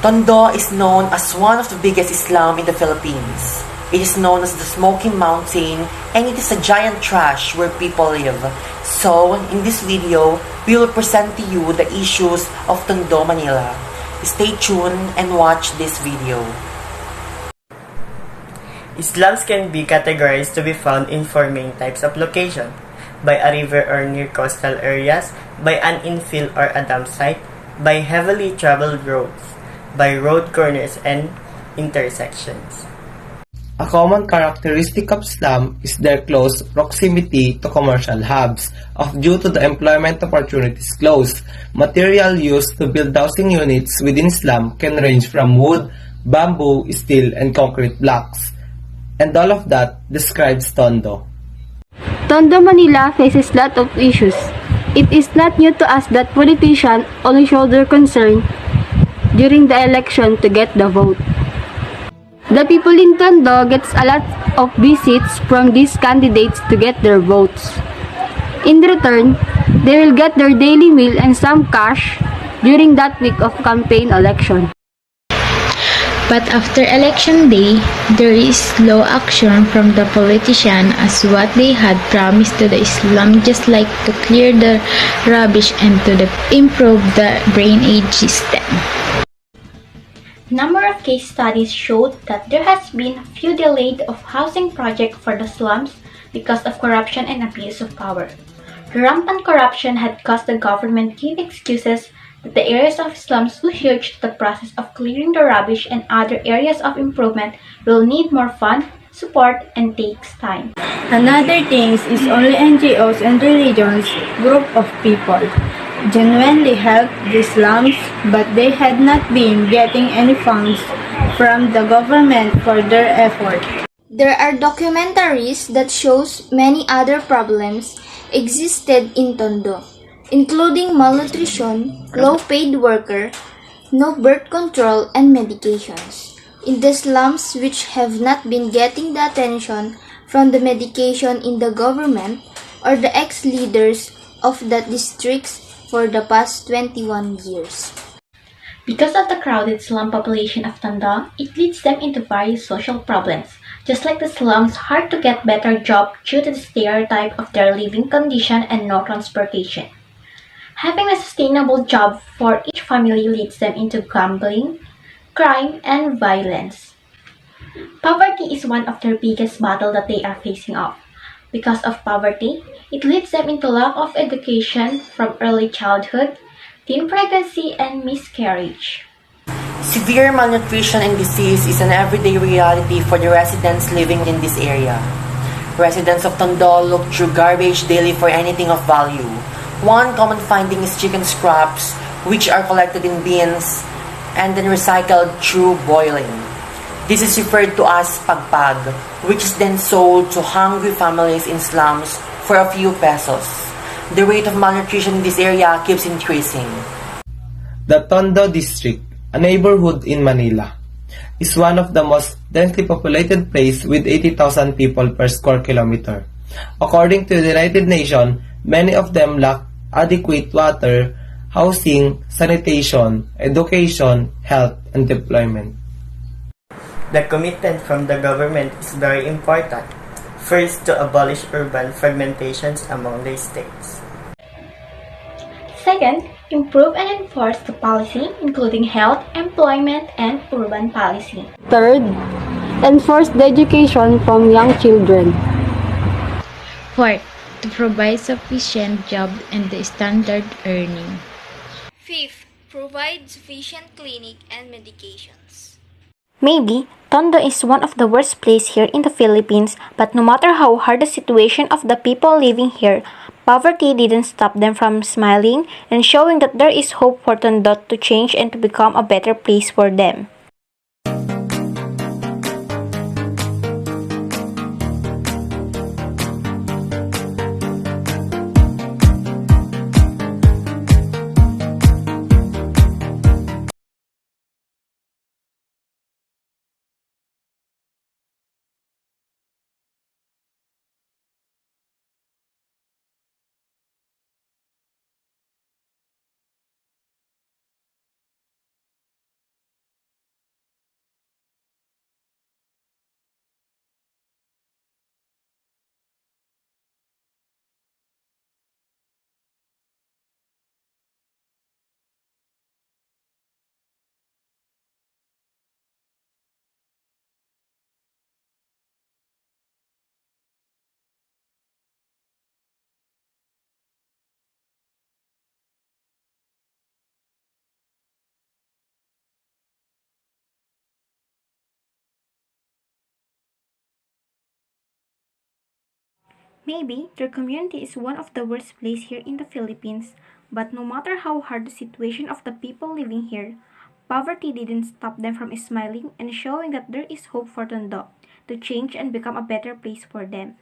Tondo is known as one of the biggest slums in the Philippines. It is known as the Smoking Mountain and it is a giant trash where people live. So, in this video, we will present to you the issues of Tondo, Manila. Stay tuned and watch this video. Slums can be categorized to be found in four main types of location: by a river or near coastal areas, by an infill or a dump site, by heavily traveled roads, by road corners and intersections. A common characteristic of slum is their close proximity to commercial hubs. Due to the employment opportunities close, material used to build housing units within slum can range from wood, bamboo, steel, and concrete blocks. And all of that describes Tondo. Tondo, Manila faces lot of issues. It is not new to us that politicians only show their concern during the election to get the vote. The people in Tondo gets a lot of visits from these candidates to get their votes. In return, they will get their daily meal and some cash during that week of campaign election. But after election day, there is slow action from the politician as what they had promised to the slum, just like to clear the rubbish and to improve the drainage system. Number of case studies showed that there has been a few delayed of housing projects for the slums because of corruption and abuse of power. The rampant corruption had caused the government give excuses that the areas of slums too huge, the process of clearing the rubbish and other areas of improvement will need more fund, support, and takes time. Another thing is only NGOs and religions group of people genuinely help the slums, but they had not been getting any funds from the government for their effort. There are documentaries that shows many other problems existed in Tondo, including malnutrition, low-paid worker, no birth control, and medications. In the slums which have not been getting the attention from the medication in the government or the ex-leaders of the districts for the past 21 years. Because of the crowded slum population of Tondo, it leads them into various social problems. Just like the slums, hard to get better job due to the stereotype of their living condition and no transportation. Having a sustainable job for each family leads them into gambling, crime, and violence. Poverty is one of their biggest battles that they are facing off. Because of poverty, it leads them into lack of education from early childhood, teen pregnancy, and miscarriage. Severe malnutrition and disease is an everyday reality for the residents living in this area. Residents of Tondo look through garbage daily for anything of value. One common finding is chicken scraps, which are collected in bins and then recycled through boiling. This is referred to as pagpag, which is then sold to hungry families in slums for a few pesos. The rate of malnutrition in this area keeps increasing. The Tondo district, a neighborhood in Manila, is one of the most densely populated places with 80,000 people per square kilometer. According to the United Nations, many of them lack adequate water, housing, sanitation, education, health, and employment. The commitment from the government is very important. First, to abolish urban fragmentations among the states. Second, improve and enforce the policy, including health, employment, and urban policy. Third, enforce the education from young children. Fourth, to provide sufficient jobs and the standard earning. Fifth, provide sufficient clinic and medications. Maybe Tondo is one of the worst places here in the Philippines, but no matter how hard the situation of the people living here, poverty didn't stop them from smiling and showing that there is hope for Tondo to change and to become a better place for them. Maybe their community is one of the worst places here in the Philippines, but no matter how hard the situation of the people living here, poverty didn't stop them from smiling and showing that there is hope for Tondo to change and become a better place for them.